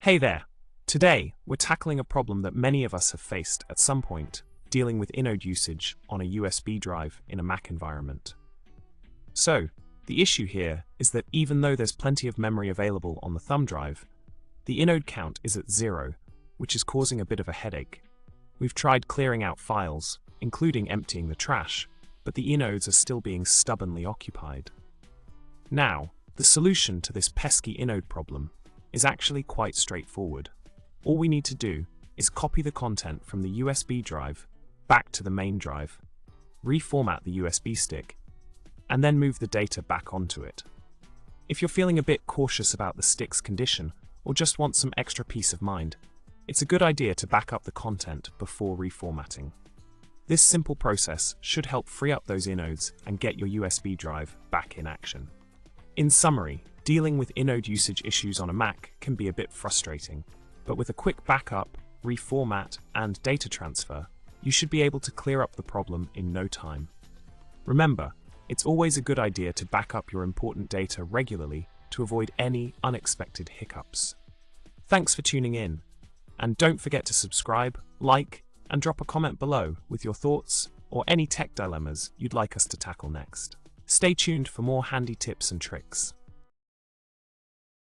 Hey there! Today, we're tackling a problem that many of us have faced at some point, dealing with Inode usage on a USB drive in a Mac environment. So, the issue here is that even though there's plenty of memory available on the thumb drive, the Inode count is at 0, which is causing a bit of a headache. We've tried clearing out files, including emptying the trash, but the inodes are still being stubbornly occupied. Now, the solution to this pesky Inode problem is actually quite straightforward. All we need to do is copy the content from the USB drive back to the main drive, reformat the USB stick, and then move the data back onto it. If you're feeling a bit cautious about the stick's condition or just want some extra peace of mind, it's a good idea to back up the content before reformatting. This simple process should help free up those inodes and get your USB drive back in action. In summary, dealing with Inode usage issues on a Mac can be a bit frustrating, but with a quick backup, reformat, and data transfer, you should be able to clear up the problem in no time. Remember, it's always a good idea to back up your important data regularly to avoid any unexpected hiccups. Thanks for tuning in, and don't forget to subscribe, like, and drop a comment below with your thoughts or any tech dilemmas you'd like us to tackle next. Stay tuned for more handy tips and tricks.